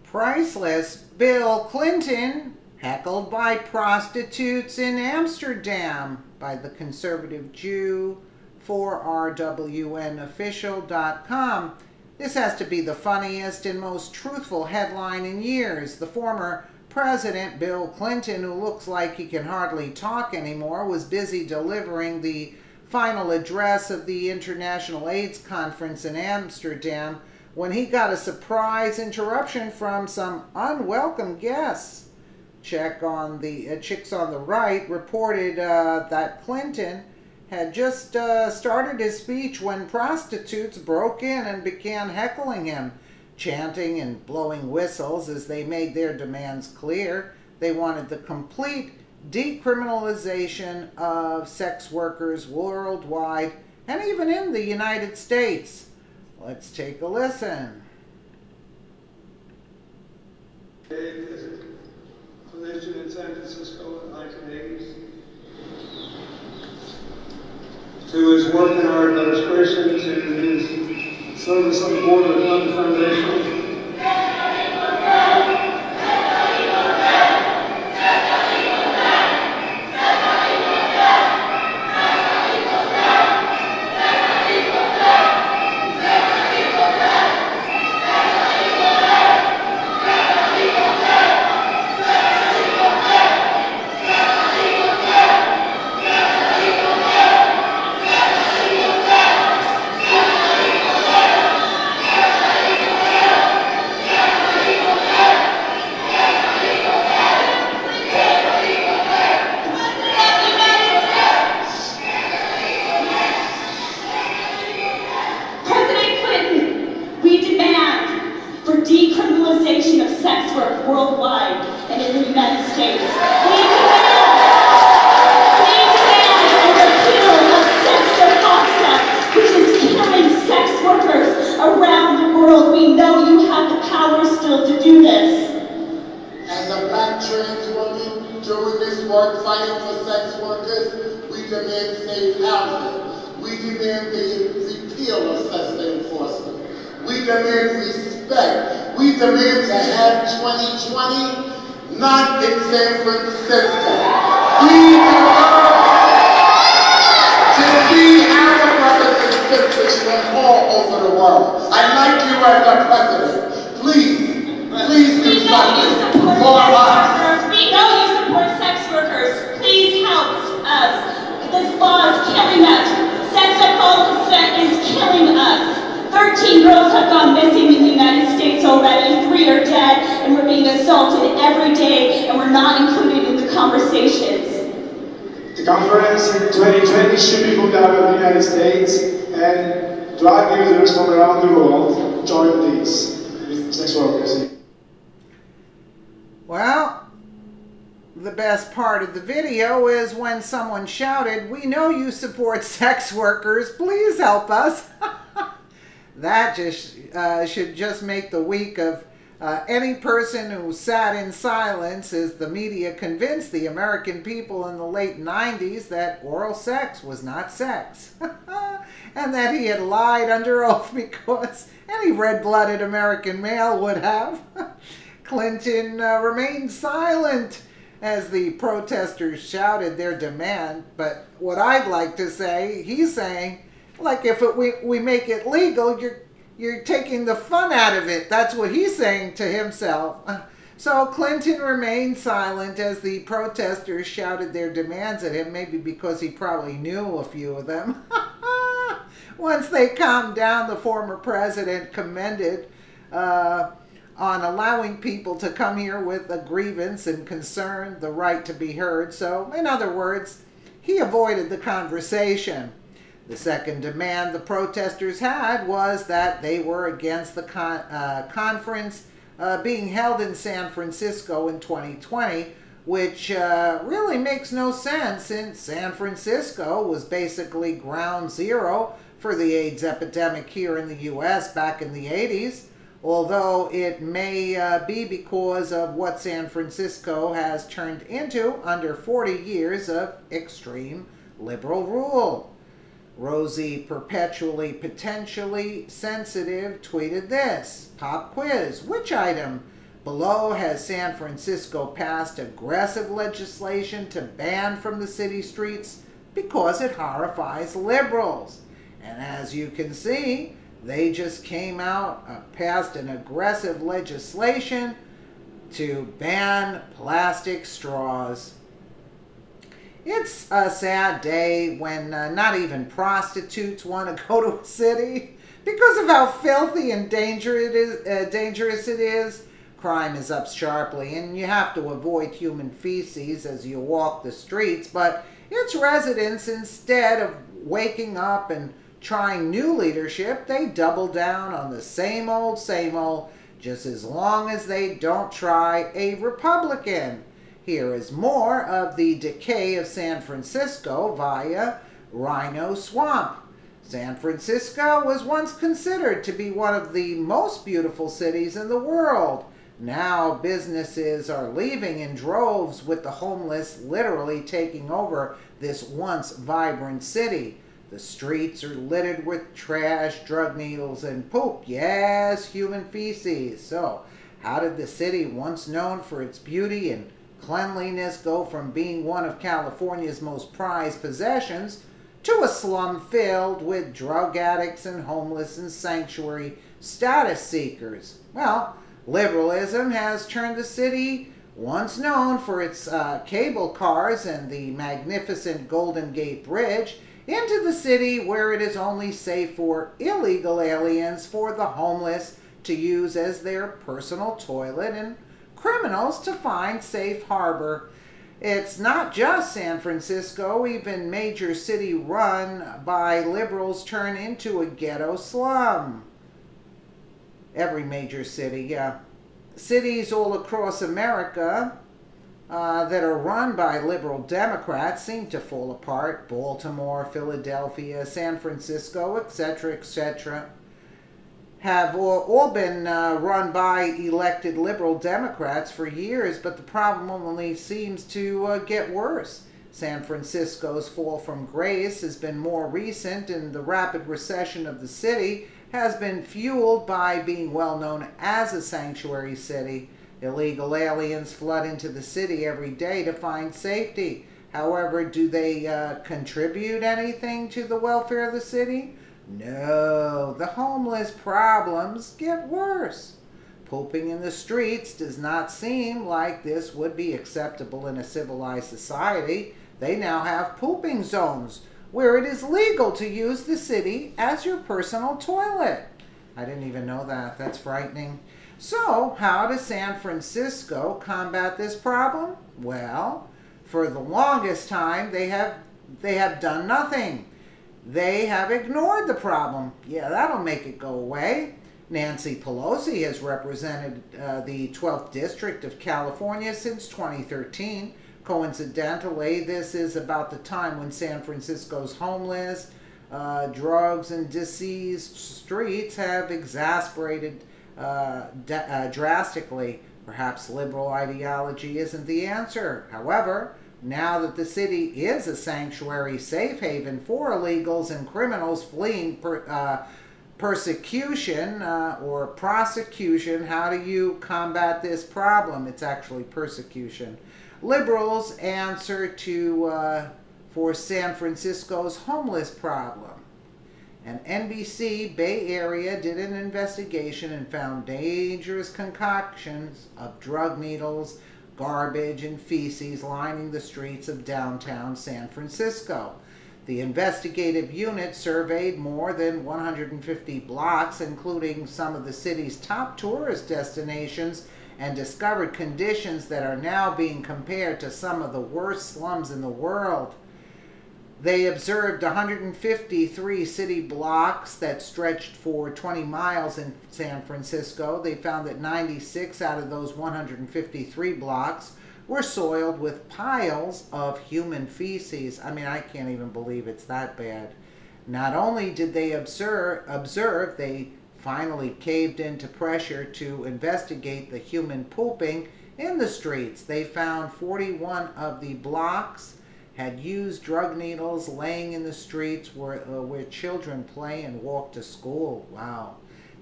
Priceless, Bill Clinton heckled by prostitutes in Amsterdam by the conservative Jew for rwnofficial.com. This has to be the funniest and most truthful headline in years. The former President Bill Clinton, who looks like he can hardly talk anymore, was busy delivering the final address of the International AIDS Conference in Amsterdam when he got a surprise interruption from some unwelcome guests. Chicks on the Right reported that Clinton had just started his speech when prostitutes broke in and began heckling him, chanting and blowing whistles as they made their demands clear. They wanted the complete decriminalization of sex workers worldwide and even in the United States. Let's take a listen. Collision in San Francisco in the 1980s. To his work in our administration, to his service on the board of the Clinton Foundation. Decriminalization of sex work worldwide and in the United States. We demand a repeal of sex deposta, which is killing sex workers around the world. We know you have the power still to do this. As a black trans woman doing this work fighting for sex workers, we demand safe housing. We demand the repeal of sex enforcement. We demand respect. We demand to have 2020 not in San Francisco. We demand to see our brothers and sisters from all over the world. I'd like you as a president, please do something for us. We know you support sex workers. Please help us. This law is killing us. Sexual consent is killing us. 13 girls have gone missing in the United States already. 3 are dead, and we're being assaulted every day, and we're not included in the conversations. The conference in 2020 should be moved out of the United States, and drug users from around the world join these sex workers. Well, the best part of the video is when someone shouted, "We know you support sex workers, please help us." That should just make the week of any person who sat in silence as the media convinced the American people in the late 90s that oral sex was not sex. And that he had lied under oath because any red-blooded American male would have. Clinton remained silent as the protesters shouted their demand. But what I'd like to say, he's saying, like if we make it legal, you're taking the fun out of it. That's what he's saying to himself. So Clinton remained silent as the protesters shouted their demands at him, maybe because he probably knew a few of them. Once they calmed down, the former president commended on allowing people to come here with a grievance and concern, the right to be heard. So, in other words, he avoided the conversation. The second demand the protesters had was that they were against the conference being held in San Francisco in 2020, which really makes no sense since San Francisco was basically ground zero for the AIDS epidemic here in the U.S. back in the 80s, although it may be because of what San Francisco has turned into under 40 years of extreme liberal rule. Rosie, perpetually potentially sensitive, tweeted this. Pop quiz. Which item Below, has San Francisco passed aggressive legislation to ban from the city streets because it horrifies liberals. And as you can see, they just came out, passed an aggressive legislation to ban plastic straws. It's a sad day when not even prostitutes want to go to a city because of how filthy and dangerous it is. Crime is up sharply, and you have to avoid human feces as you walk the streets, but its residents, instead of waking up and trying new leadership, they double down on the same old, just as long as they don't try a Republican. Here is more of the decay of San Francisco via Rhino Swamp. San Francisco was once considered to be one of the most beautiful cities in the world. Now businesses are leaving in droves, with the homeless literally taking over this once vibrant city. The streets are littered with trash, drug needles, and poop. Yes, human feces. So, how did the city, once known for its beauty and cleanliness, go from being one of California's most prized possessions to a slum filled with drug addicts and homeless and sanctuary status seekers? Well, liberalism has turned the city, once known for its cable cars and the magnificent Golden Gate Bridge, into the city where it is only safe for illegal aliens, for the homeless to use as their personal toilet, and criminals to find safe harbor. It's not just San Francisco. Even major city run by liberals turn into a ghetto slum. Every major city, yeah. Cities all across America that are run by liberal Democrats seem to fall apart. Baltimore, Philadelphia, San Francisco, etc., have all been run by elected liberal Democrats for years, but the problem only seems to get worse. San Francisco's fall from grace has been more recent, and the rapid recession of the city has been fueled by being well known as a sanctuary city. Illegal aliens flood into the city every day to find safety. However, do they contribute anything to the welfare of the city? No, the homeless problems get worse. Pooping in the streets does not seem like this would be acceptable in a civilized society. They now have pooping zones where it is legal to use the city as your personal toilet. I didn't even know that. That's frightening. So, how does San Francisco combat this problem? Well, for the longest time, they have done nothing. They have ignored the problem. Yeah, that'll make it go away. Nancy Pelosi has represented the 12th District of California since 2013. Coincidentally, this is about the time when San Francisco's homeless, drugs, and diseased streets have exasperated drastically. Perhaps liberal ideology isn't the answer. However, now that the city is a sanctuary safe haven for illegals and criminals fleeing persecution or prosecution, how do you combat this problem? It's actually persecution. Liberals answer for San Francisco's homeless problem. And NBC Bay Area did an investigation and found dangerous concoctions of drug needles, garbage, and feces lining the streets of downtown San Francisco. The investigative unit surveyed more than 150 blocks, including some of the city's top tourist destinations, and discovered conditions that are now being compared to some of the worst slums in the world. They observed 153 city blocks that stretched for 20 miles in San Francisco. They found that 96 out of those 153 blocks were soiled with piles of human feces. I mean, I can't even believe it's that bad. Not only did they observe, they finally caved into pressure to investigate the human pooping in the streets. They found 41 of the blocks had used drug needles laying in the streets where children play and walk to school. Wow.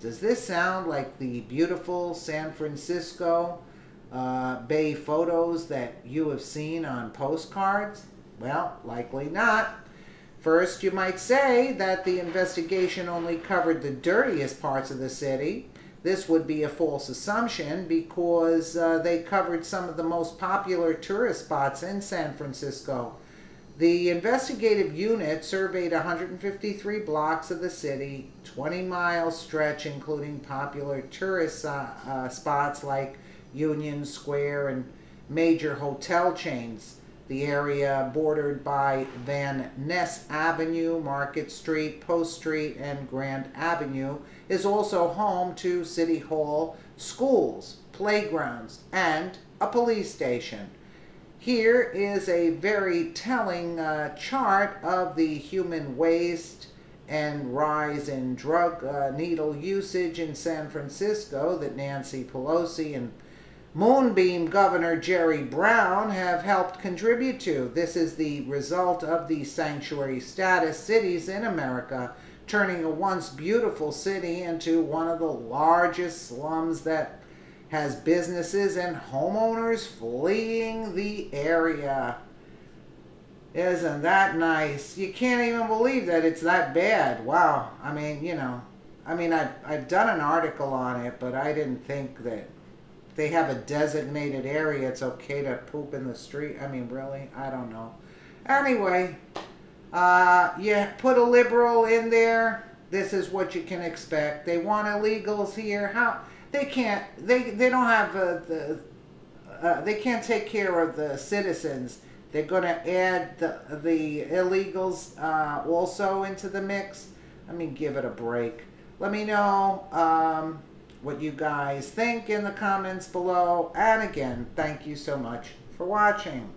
Does this sound like the beautiful San Francisco Bay photos that you have seen on postcards? Well, likely not. First, you might say that the investigation only covered the dirtiest parts of the city. This would be a false assumption because they covered some of the most popular tourist spots in San Francisco. The investigative unit surveyed 153 blocks of the city, 20-mile stretch including popular tourist spots like Union Square and major hotel chains. The area bordered by Van Ness Avenue, Market Street, Post Street, and Grand Avenue is also home to City Hall, schools, playgrounds, and a police station. Here is a very telling chart of the human waste and rise in drug needle usage in San Francisco that Nancy Pelosi and Moonbeam Governor Jerry Brown have helped contribute to. This is the result of the sanctuary status cities in America, turning a once beautiful city into one of the largest slums that has businesses and homeowners fleeing the area. Isn't that nice? You can't even believe that it's that bad. Wow. I mean, I've done an article on it, but I didn't think that they have a designated area. It's okay to poop in the street. I mean, really? I don't know. Anyway, you put a liberal in there, this is what you can expect. They want illegals here. How they can't? They don't have they can't take care of the citizens. They're going to add the illegals also into the mix. I mean, give it a break. Let me know what you guys think in the comments below. And again, thank you so much for watching.